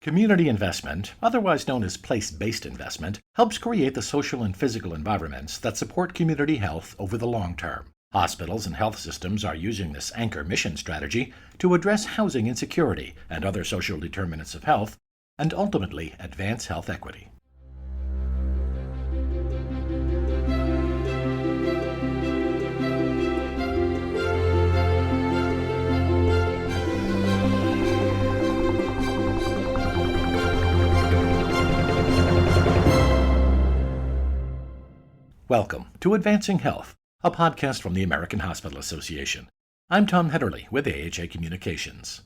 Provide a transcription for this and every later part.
Community investment, otherwise known as place-based investment, helps create the social and physical environments that support community health over the long term. Hospitals and health systems are using this anchor mission strategy to address housing insecurity and other social determinants of health, and ultimately advance health equity. Welcome to Advancing Health, a podcast from the American Hospital Association. I'm Tom Hederle with AHA Communications.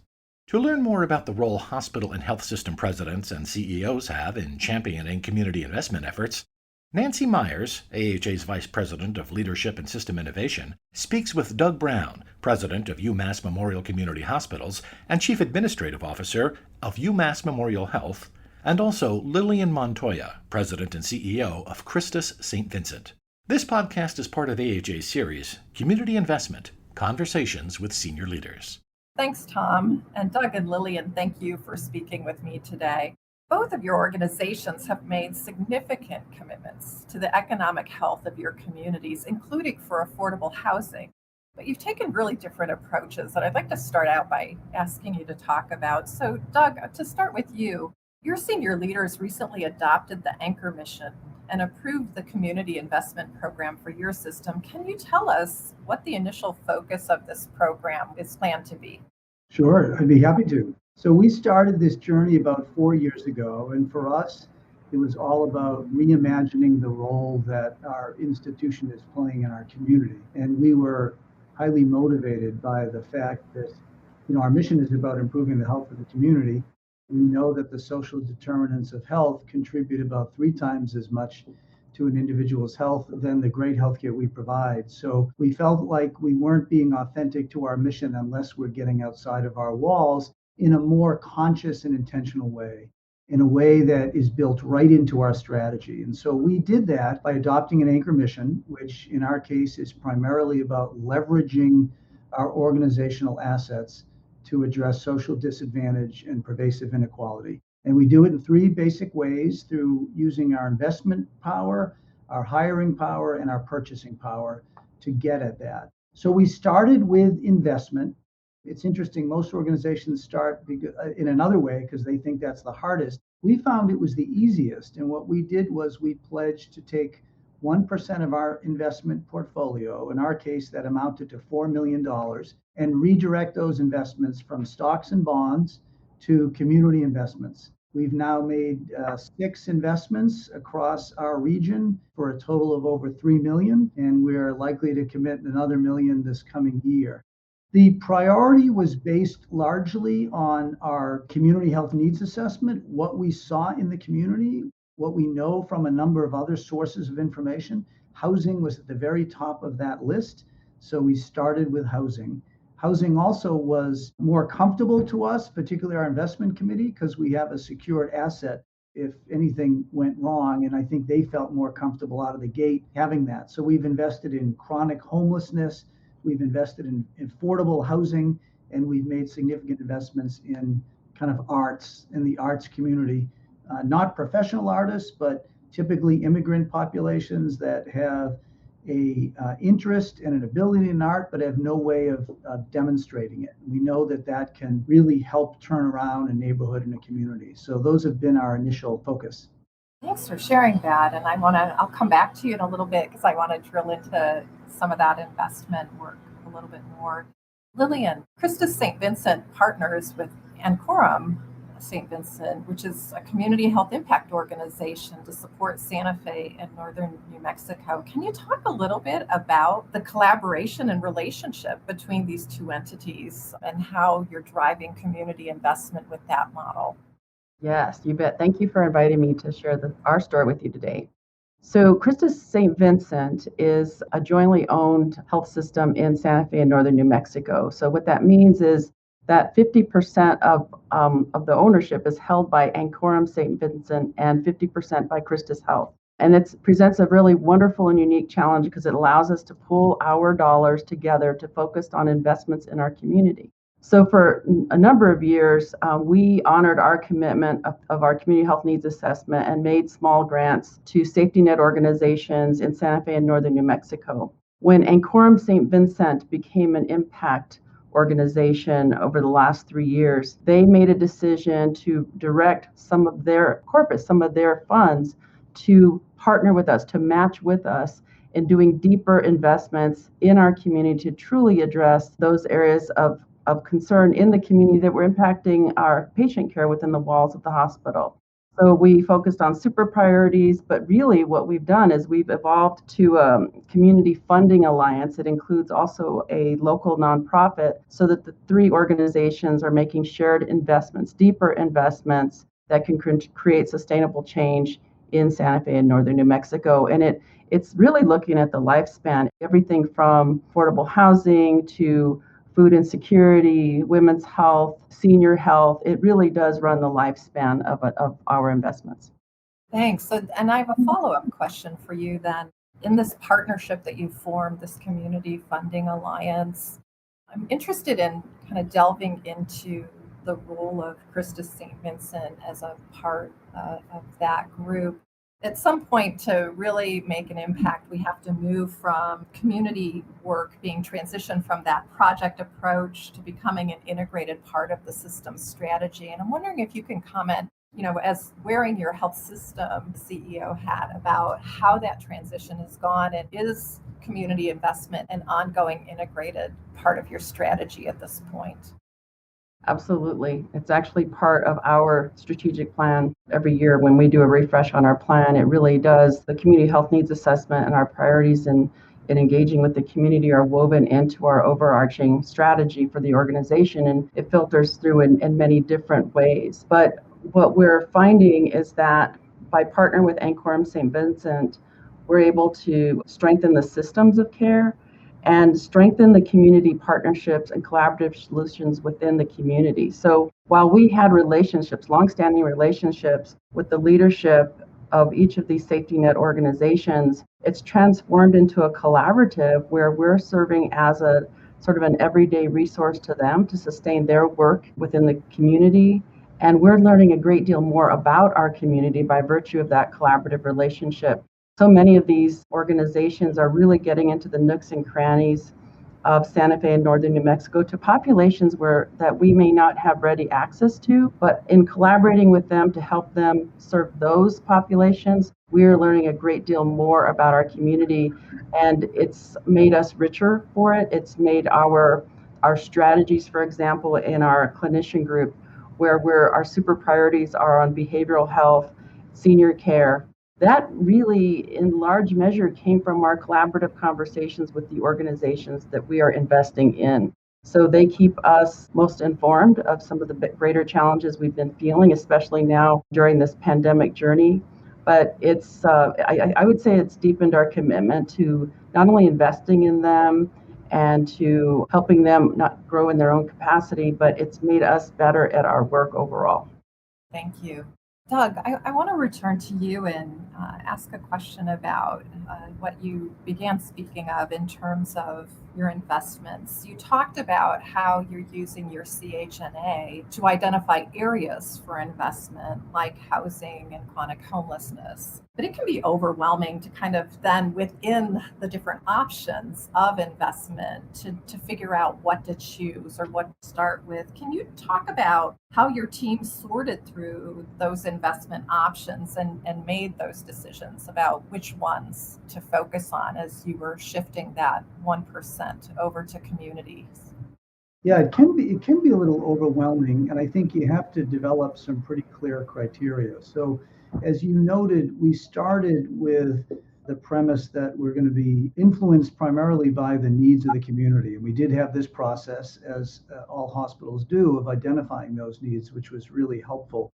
To learn more about the role hospital and health system presidents and CEOs have in championing community investment efforts, Nancy Myers, AHA's Vice President of Leadership and System Innovation, speaks with Doug Brown, President of UMass Memorial Community Hospitals and Chief Administrative Officer of UMass Memorial Health, and also Lillian Montoya, President and CEO of Christus St. Vincent. This podcast is part of AHA's series, Community Investment, Conversations with Senior Leaders. Thanks, Tom. And Doug and Lillian, thank you for speaking with me today. Both of your organizations have made significant commitments to the economic health of your communities, including for affordable housing. But you've taken really different approaches that I'd like to start out by asking you to talk about. So, Doug, to start with you, your senior leaders recently adopted the Anchor Mission and approved the community investment program for your system. Can you tell us what the initial focus of this program is planned to be? Sure, I'd be happy to. So we started this journey about 4 years ago, and for us, it was all about reimagining the role that our institution is playing in our community. And we were highly motivated by the fact that, our mission is about improving the health of the community. We know that the social determinants of health contribute about 3 times as much to an individual's health than the great healthcare we provide. So we felt like we weren't being authentic to our mission unless we're getting outside of our walls in a more conscious and intentional way, in a way that is built right into our strategy. And so we did that by adopting an anchor mission, which in our case is primarily about leveraging our organizational assets to address social disadvantage and pervasive inequality. And we do it in 3 basic ways: through using our investment power, our hiring power, and our purchasing power to get at that. So we started with investment. It's interesting, most organizations start in another way because they think that's the hardest. We found it was the easiest. And what we did was we pledged to take 1% of our investment portfolio, in our case that amounted to $4 million, and redirect those investments from stocks and bonds to community investments. We've now made 6 investments across our region for a total of over $3 million, and we're likely to commit another $1 million this coming year. The priority was based largely on our community health needs assessment, what we saw in the community, what we know from a number of other sources of information. Housing was at the very top of that list, so we started with housing. Housing also was more comfortable to us, particularly our investment committee, because we have a secured asset if anything went wrong, and I think they felt more comfortable out of the gate having that. So we've invested in chronic homelessness, we've invested in affordable housing, and we've made significant investments in kind of arts, in the arts community. Not professional artists, but typically immigrant populations that have a interest and an ability in art, but have no way of demonstrating it. We know that that can really help turn around a neighborhood and a community. So those have been our initial focus. Thanks for sharing that. And I'll come back to you in a little bit because I want to drill into some of that investment work a little bit more. Lillian, Christus St. Vincent partners with Anchorum St. Vincent, which is a community health impact organization to support Santa Fe and northern New Mexico. Can you talk a little bit about the collaboration and relationship between these 2 entities and how you're driving community investment with that model? Yes, you bet. Thank you for inviting me to share our story with you today. So Christus St. Vincent is a jointly owned health system in Santa Fe and northern New Mexico. So what that means is that 50% of the ownership is held by Anchorum St. Vincent and 50% by Christus Health. And it presents a really wonderful and unique challenge because it allows us to pool our dollars together to focus on investments in our community. So for a number of years, we honored our commitment of our community health needs assessment and made small grants to safety net organizations in Santa Fe and northern New Mexico. When Ancorum St. Vincent became an impact organization over the last 3 years, they made a decision to direct some of their corpus, some of their funds to partner with us, to match with us in doing deeper investments in our community to truly address those areas of concern in the community that were impacting our patient care within the walls of the hospital. So we focused on super priorities, but really what we've done is we've evolved to a community funding alliance. It includes also a local nonprofit so that the three organizations are making shared investments, deeper investments that can create sustainable change in Santa Fe and northern New Mexico. And it's really looking at the lifespan, everything from affordable housing to food insecurity, women's health, senior health. It really does run the lifespan of our investments. Thanks. So, and I have a follow-up question for you then. In this partnership that you formed, this community funding alliance, I'm interested in kind of delving into the role of Christus St. Vincent as a part of that group. At some point, to really make an impact, we have to move from community work being transitioned from that project approach to becoming an integrated part of the system strategy. And I'm wondering if you can comment, as wearing your health system CEO hat, about how that transition has gone, and is community investment an ongoing integrated part of your strategy at this point? Absolutely. It's actually part of our strategic plan. Every year when we do a refresh on our plan, it really does. The community health needs assessment and our priorities in engaging with the community are woven into our overarching strategy for the organization, and it filters through in many different ways. But what we're finding is that by partnering with Ancorum St. Vincent, we're able to strengthen the systems of care and strengthen the community partnerships and collaborative solutions within the community. So while we had relationships, longstanding relationships with the leadership of each of these safety net organizations, it's transformed into a collaborative where we're serving as a sort of an everyday resource to them to sustain their work within the community. And we're learning a great deal more about our community by virtue of that collaborative relationship. So many of these organizations are really getting into the nooks and crannies of Santa Fe and northern New Mexico to populations that we may not have ready access to, but in collaborating with them to help them serve those populations, we are learning a great deal more about our community, and it's made us richer for it. It's made our strategies, for example, in our clinician group, where our super priorities are on behavioral health, senior care. That really, in large measure, came from our collaborative conversations with the organizations that we are investing in. So they keep us most informed of some of the greater challenges we've been feeling, especially now during this pandemic journey. But it's, I would say it's deepened our commitment to not only investing in them and to helping them not grow in their own capacity, but it's made us better at our work overall. Thank you. Doug, I want to return to you and ask a question about what you began speaking of in terms of your investments. You talked about how you're using your CHNA to identify areas for investment, like housing and chronic homelessness. But it can be overwhelming to kind of then, within the different options of investment, to figure out what to choose or what to start with. Can you talk about how your team sorted through those investment options and made those decisions about which ones to focus on as you were shifting that 1% over to communities? Yeah, it can be a little overwhelming, and I think you have to develop some pretty clear criteria. So, as you noted, we started with the premise that we're going to be influenced primarily by the needs of the community. And we did have this process, as all hospitals do, of identifying those needs, which was really helpful.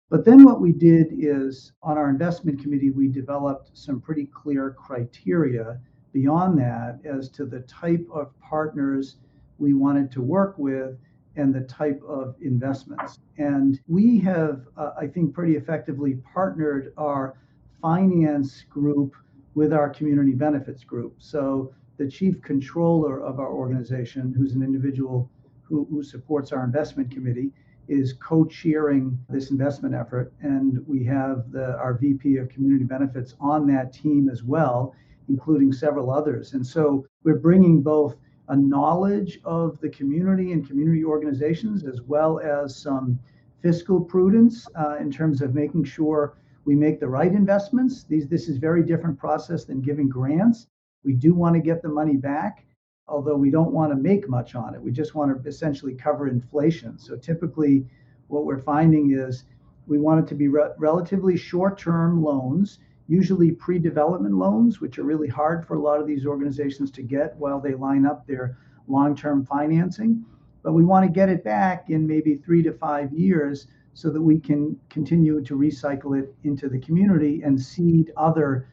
But then what we did is, on our investment committee, we developed some pretty clear criteria beyond that as to the type of partners we wanted to work with and the type of investments. And we have, I think, pretty effectively partnered our finance group with our community benefits group. So the chief controller of our organization, who's an individual who supports our investment committee, is co-chairing this investment effort. And we have our VP of Community Benefits on that team as well, including several others. And so we're bringing both a knowledge of the community and community organizations, as well as some fiscal prudence in terms of making sure we make the right investments. This is a very different process than giving grants. We do want to get the money back, although we don't want to make much on it. We just want to essentially cover inflation. So typically what we're finding is we want it to be relatively short-term loans, usually pre-development loans, which are really hard for a lot of these organizations to get while they line up their long-term financing. But we want to get it back in maybe 3 to 5 years so that we can continue to recycle it into the community and seed other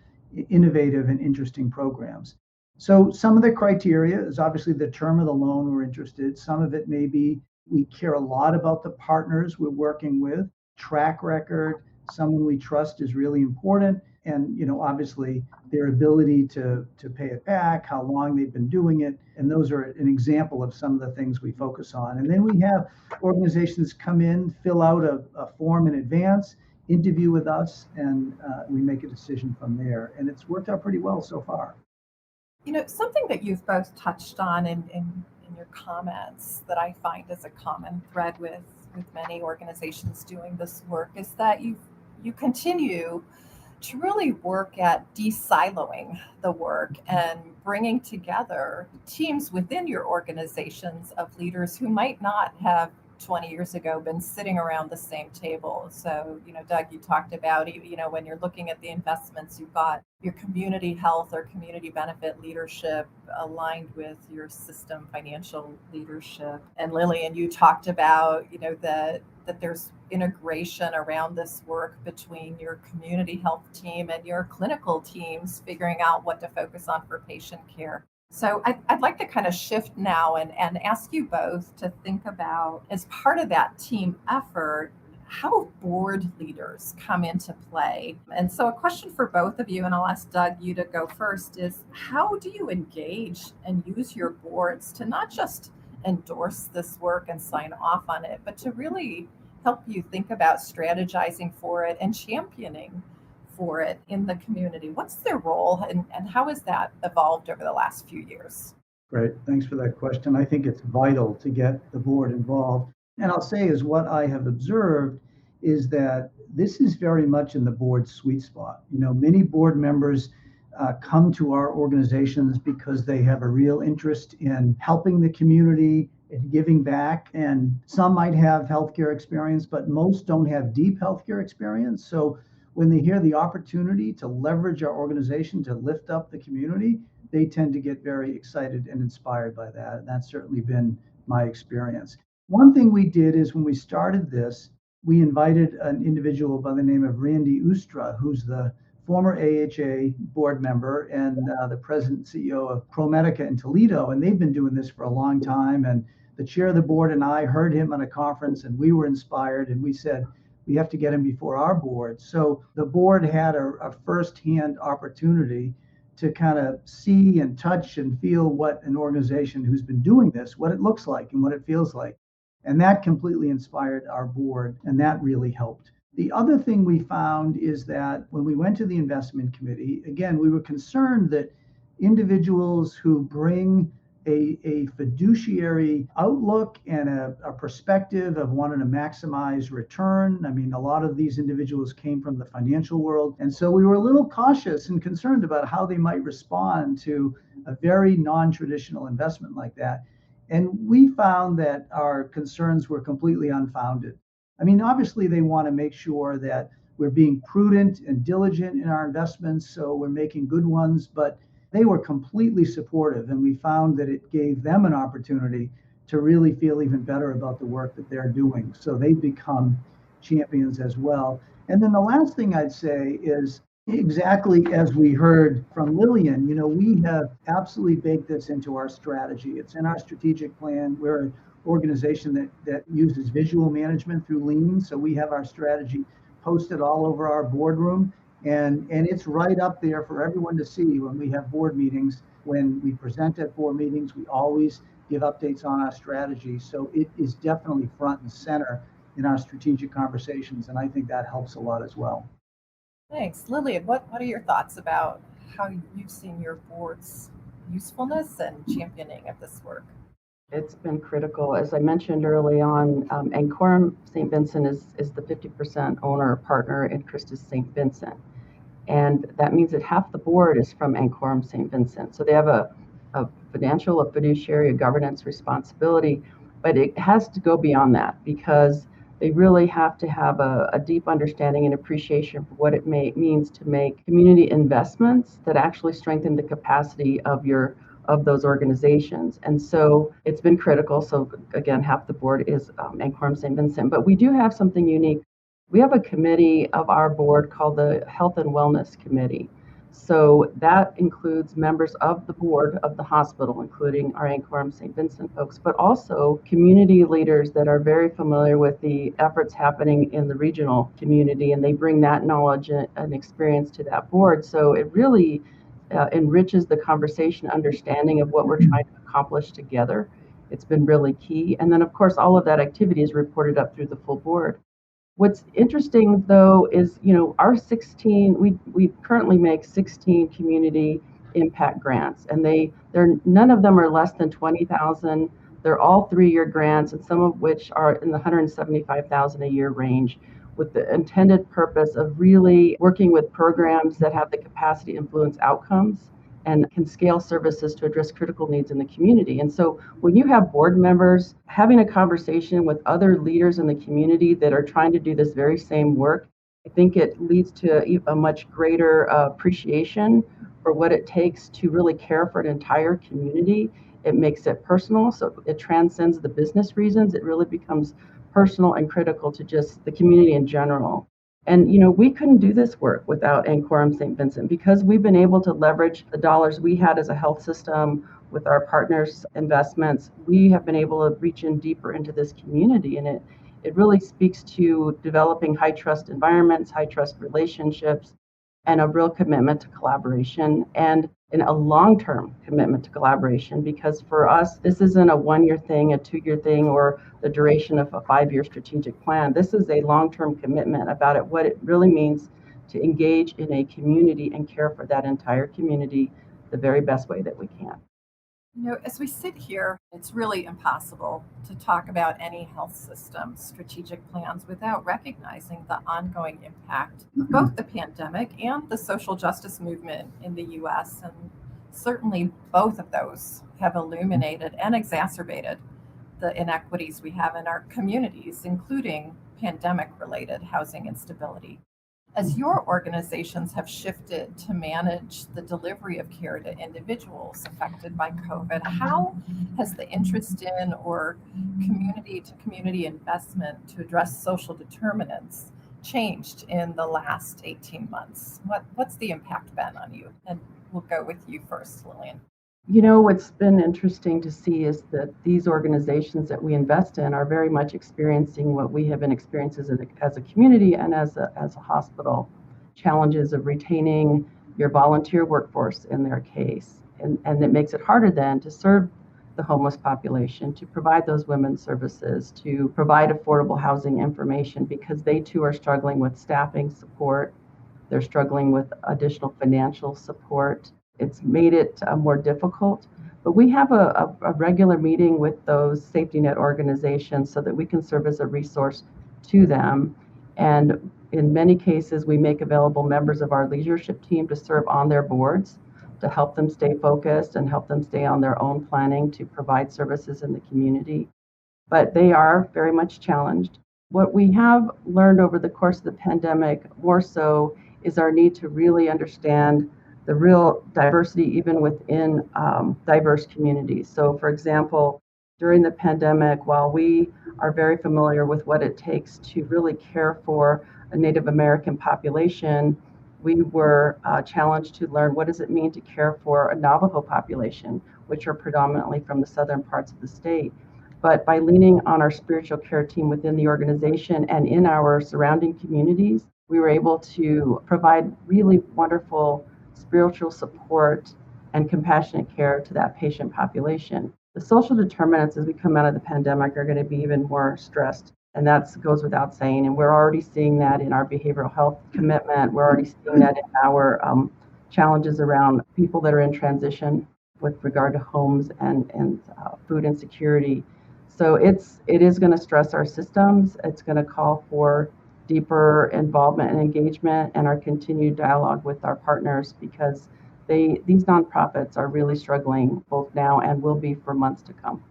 innovative and interesting programs. So some of the criteria is obviously the term of the loan we're interested. Some of it may be we care a lot about the partners we're working with, track record, someone we trust is really important. And, obviously their ability to pay it back, how long they've been doing it. And those are an example of some of the things we focus on. And then we have organizations come in, fill out a form in advance, interview with us, and we make a decision from there. And it's worked out pretty well so far. Something that you've both touched on in your comments that I find is a common thread with many organizations doing this work is that you continue to really work at de-siloing the work and bringing together teams within your organizations of leaders who might not have 20 years ago been sitting around the same table. So, Doug, you talked about, when you're looking at the investments, you've got your community health or community benefit leadership aligned with your system financial leadership. And Lillian, you talked about, that there's integration around this work between your community health team and your clinical teams, figuring out what to focus on for patient care. So I'd like to kind of shift now and ask you both to think about, as part of that team effort, how board leaders come into play. And so a question for both of you, and I'll ask Doug, you to go first, is how do you engage and use your boards to not just endorse this work and sign off on it, but to really help you think about strategizing for it and championing for it in the community? What's their role and how has that evolved over the last few years? Great. Thanks for that question. I think it's vital to get the board involved. And I'll say is what I have observed is that this is very much in the board's sweet spot. Many board members come to our organizations because they have a real interest in helping the community and giving back. And some might have healthcare experience, but most don't have deep healthcare experience. So when they hear the opportunity to leverage our organization to lift up the community, they tend to get very excited and inspired by that. And that's certainly been my experience. One thing we did is when we started this, we invited an individual by the name of Randy Ustra, who's the former AHA board member and the president and CEO of ProMedica in Toledo. And they've been doing this for a long time. And the chair of the board and I heard him at a conference and we were inspired and we said, we have to get him before our board. So the board had a firsthand opportunity to kind of see and touch and feel what an organization who's been doing this, what it looks like and what it feels like. And that completely inspired our board, and that really helped. The other thing we found is that when we went to the investment committee, again, we were concerned that individuals who bring a fiduciary outlook and a perspective of wanting to maximize return. I mean, a lot of these individuals came from the financial world. And so we were a little cautious and concerned about how they might respond to a very non-traditional investment like that. And we found that our concerns were completely unfounded. I mean, obviously, they want to make sure that we're being prudent and diligent in our investments, so we're making good ones, but they were completely supportive, and we found that it gave them an opportunity to really feel even better about the work that they're doing. So they've become champions as well. And then the last thing I'd say is exactly as we heard from Lillian, we have absolutely baked this into our strategy. It's in our strategic plan. We're an organization that uses visual management through Lean. So we have our strategy posted all over our boardroom. And it's right up there for everyone to see when we have board meetings. When we present at board meetings, we always give updates on our strategy. So it is definitely front and center in our strategic conversations, and I think that helps a lot as well. Thanks. Lillian, what are your thoughts about how you've seen your board's usefulness and championing of this work? It's been critical. As I mentioned early on, Ancorum St. Vincent is the 50% owner partner in Christus St. Vincent. And that means that half the board is from Ancorum St. Vincent. So they have a financial, a fiduciary, a governance responsibility, but it has to go beyond that because they really have to have a deep understanding and appreciation for what it means to make community investments that actually strengthen the capacity of those organizations. And so it's been critical. So again, half the board is Ancorum St. Vincent, but we do have something unique. We have a committee of our board called the Health and Wellness Committee. So that includes members of the board of the hospital, including our Ancorum St. Vincent folks, but also community leaders that are very familiar with the efforts happening in the regional community, and they bring that knowledge and experience to that board. So it really enriches the conversation, understanding of what we're trying to accomplish together. It's been really key. And then, of course, all of that activity is reported up through the full board. What's interesting though is, our 16, we currently make 16 community impact grants, and they're none of them are less than 20,000. They're all 3-year grants, and some of which are in the 175,000 a year range, with the intended purpose of really working with programs that have the capacity to influence outcomes and can scale services to address critical needs in the community. And so when you have board members having a conversation with other leaders in the community that are trying to do this very same work, I think it leads to a much greater appreciation for what it takes to really care for an entire community. It makes it personal, so it transcends the business reasons. It really becomes personal and critical to just the community in general. And we couldn't do this work without Ancorum St. Vincent because we've been able to leverage the dollars we had as a health system with our partners' investments. We have been able to reach in deeper into this community, and it really speaks to developing high trust environments, high trust relationships, and a real commitment to collaboration and a long-term commitment to collaboration, because for us, this isn't a 1-year thing, a 2-year thing, or the duration of a 5-year strategic plan. This is a long-term commitment about what it really means to engage in a community and care for that entire community the very best way that we can. As we sit here, it's really impossible to talk about any health system strategic plans without recognizing the ongoing impact of both the pandemic and the social justice movement in the US. And certainly both of those have illuminated and exacerbated the inequities we have in our communities, including pandemic-related housing instability. As your organizations have shifted to manage the delivery of care to individuals affected by COVID, how has the interest in or community-to-community investment to address social determinants changed in the last 18 months? What's the impact been on you? And we'll go with you first, Lillian. What's been interesting to see is that these organizations that we invest in are very much experiencing what we have been experiencing as a community and as a hospital, challenges of retaining your volunteer workforce in their case. And it makes it harder then to serve the homeless population, to provide those women's services, to provide affordable housing information, because they too are struggling with staffing support. They're struggling with additional financial support. It's made it more difficult, but we have a regular meeting with those safety net organizations so that we can serve as a resource to them. And in many cases, we make available members of our leadership team to serve on their boards to help them stay focused and help them stay on their own planning to provide services in the community. But they are very much challenged. What we have learned over the course of the pandemic more so is our need to really understand the real diversity even within diverse communities. So for example, during the pandemic, while we are very familiar with what it takes to really care for a Native American population, we were challenged to learn what does it mean to care for a Navajo population, which are predominantly from the southern parts of the state. But by leaning on our spiritual care team within the organization and in our surrounding communities, we were able to provide really wonderful spiritual support and compassionate care to that patient population. The social determinants as we come out of the pandemic are going to be even more stressed. And that goes without saying. And we're already seeing that in our behavioral health commitment. We're already seeing that in our challenges around people that are in transition with regard to homes and food insecurity. So it is going to stress our systems. It's going to call for deeper involvement and engagement and our continued dialogue with our partners because these nonprofits are really struggling both now and will be for months to come.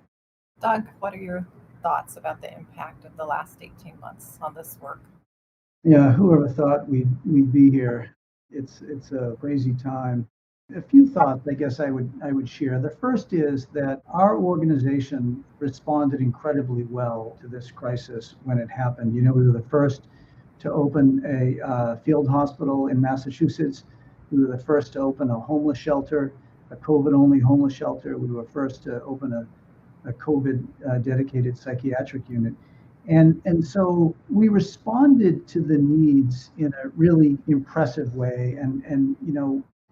Doug, what are your thoughts about the impact of the last 18 months on this work? Yeah, whoever thought we'd be here? It's a crazy time. A few thoughts I guess I would share. The first is that our organization responded incredibly well to this crisis when it happened. We were the first to open a field hospital in Massachusetts. We were the first to open a homeless shelter, a COVID-only homeless shelter. We were first to open a COVID dedicated psychiatric unit. And so we responded to the needs in a really impressive way. And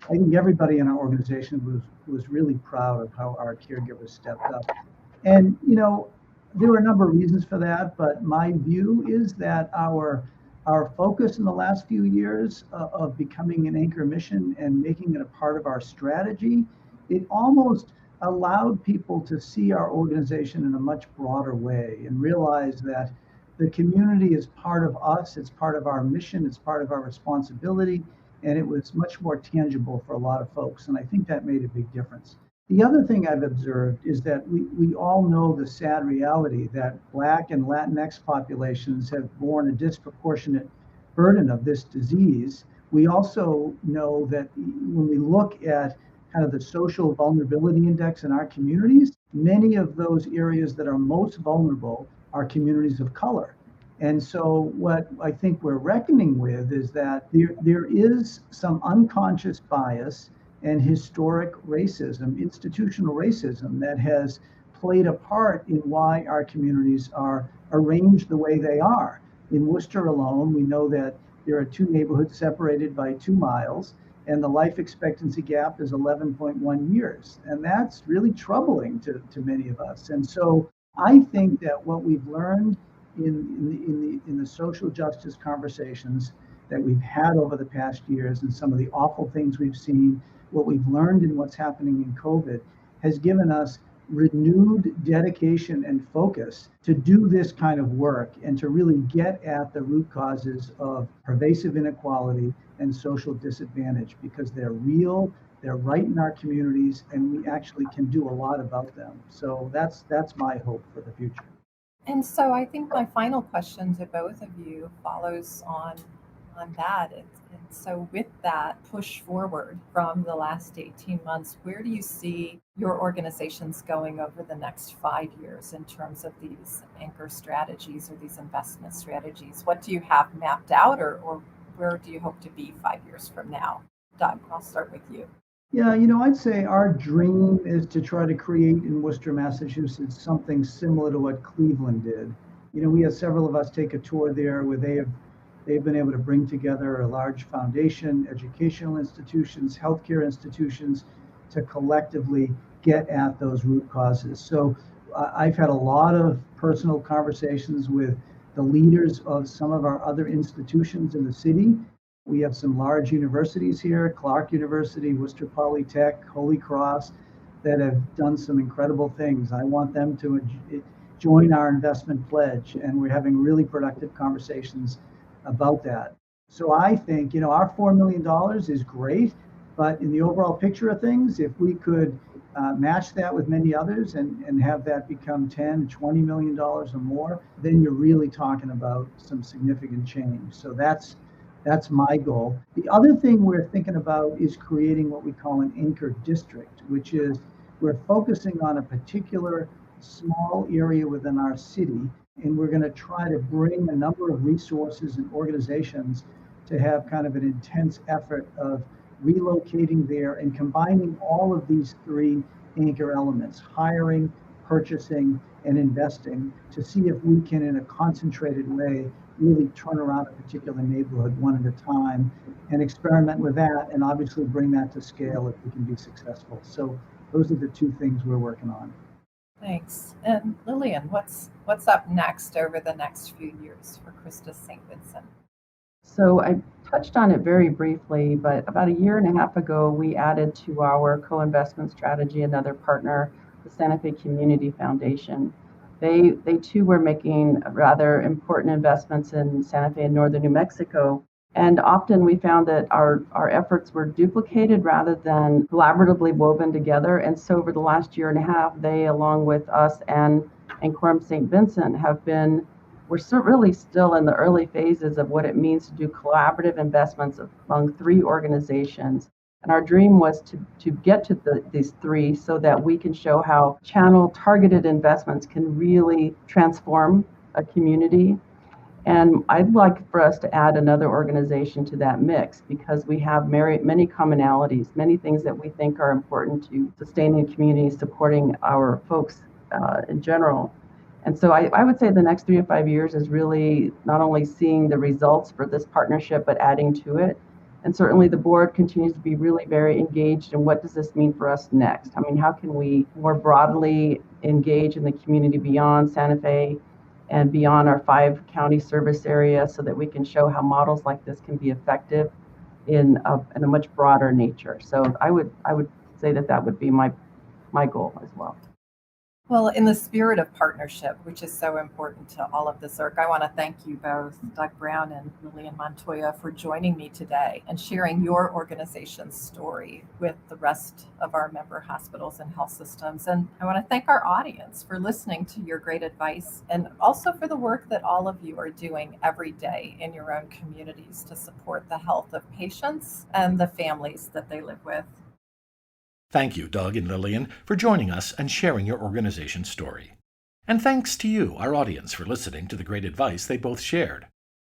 I think everybody in our organization was really proud of how our caregivers stepped up. And there were a number of reasons for that, but my view is that our focus in the last few years of becoming an anchor mission and making it a part of our strategy, it almost allowed people to see our organization in a much broader way and realize that the community is part of us, it's part of our mission, it's part of our responsibility, and it was much more tangible for a lot of folks. And I think that made a big difference. The other thing I've observed is that we all know the sad reality that Black and Latinx populations have borne a disproportionate burden of this disease. We also know that when we look at kind of the social vulnerability index in our communities, many of those areas that are most vulnerable are communities of color. And so what I think we're reckoning with is that there is some unconscious bias and historic racism, institutional racism that has played a part in why our communities are arranged the way they are. In Worcester alone, we know that there are two neighborhoods separated by 2 miles, and the life expectancy gap is 11.1 years. And that's really troubling to many of us. And so I think that what we've learned in the social justice conversations that we've had over the past years and some of the awful things we've seen, what we've learned in what's happening in COVID has given us renewed dedication and focus to do this kind of work and to really get at the root causes of pervasive inequality and social disadvantage because they're real, they're right in our communities, and we actually can do a lot about them. So that's my hope for the future. And so I think my final question to both of you follows on that. And so with that push forward from the last 18 months, where do you see your organizations going over the next 5 years in terms of these anchor strategies or these investment strategies? What do you have mapped out or where do you hope to be 5 years from now? Doug, I'll start with you. Yeah, I'd say our dream is to try to create in Worcester, Massachusetts, something similar to what Cleveland did. We had several of us take a tour there where they've been able to bring together a large foundation, educational institutions, healthcare institutions to collectively get at those root causes. So I've had a lot of personal conversations with the leaders of some of our other institutions in the city. We have some large universities here, Clark University, Worcester Polytech, Holy Cross, that have done some incredible things. I want them to join our investment pledge, and we're having really productive conversations about that. So I think, our $4 million is great, but in the overall picture of things, if we could match that with many others and have that become $10, $20 million or more, then you're really talking about some significant change. So that's my goal. The other thing we're thinking about is creating what we call an anchor district, which is we're focusing on a particular small area within our city, and we're going to try to bring a number of resources and organizations to have kind of an intense effort of relocating there and combining all of these 3 anchor elements, hiring, purchasing, and investing, to see if we can, in a concentrated way, really turn around a particular neighborhood one at a time and experiment with that, and obviously bring that to scale if we can be successful. So those are the 2 things we're working on. Thanks. And Lillian, what's up next over the next few years for Christus St. Vincent? So I touched on it very briefly, but about a year and a half ago, we added to our co-investment strategy another partner, the Santa Fe Community Foundation. They too were making rather important investments in Santa Fe and northern New Mexico. And often we found that our efforts were duplicated rather than collaboratively woven together. And so over the last year and a half, they, along with us and Quorum St. Vincent, we're really still in the early phases of what it means to do collaborative investments among three organizations. And our dream was to get to these three so that we can show how channel targeted investments can really transform a community. And I'd like for us to add another organization to that mix because we have many commonalities, many things that we think are important to sustaining communities, supporting our folks in general. And so I would say the next 3 to 5 years is really not only seeing the results for this partnership, but adding to it. And certainly the board continues to be really very engaged in what does this mean for us next? I mean, how can we more broadly engage in the community beyond Santa Fe and beyond our 5 county service area so that we can show how models like this can be effective in a much broader nature. So I would say that would be my goal as well. Well, in the spirit of partnership, which is so important to all of this work, I want to thank you both, Doug Brown and Lillian Montoya, for joining me today and sharing your organization's story with the rest of our member hospitals and health systems. And I want to thank our audience for listening to your great advice and also for the work that all of you are doing every day in your own communities to support the health of patients and the families that they live with. Thank you, Doug and Lillian, for joining us and sharing your organization's story. And thanks to you, our audience, for listening to the great advice they both shared.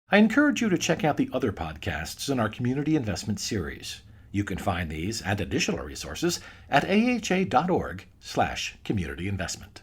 I encourage you to check out the other podcasts in our Community Investment series. You can find these and additional resources at aha.org/communityinvestment.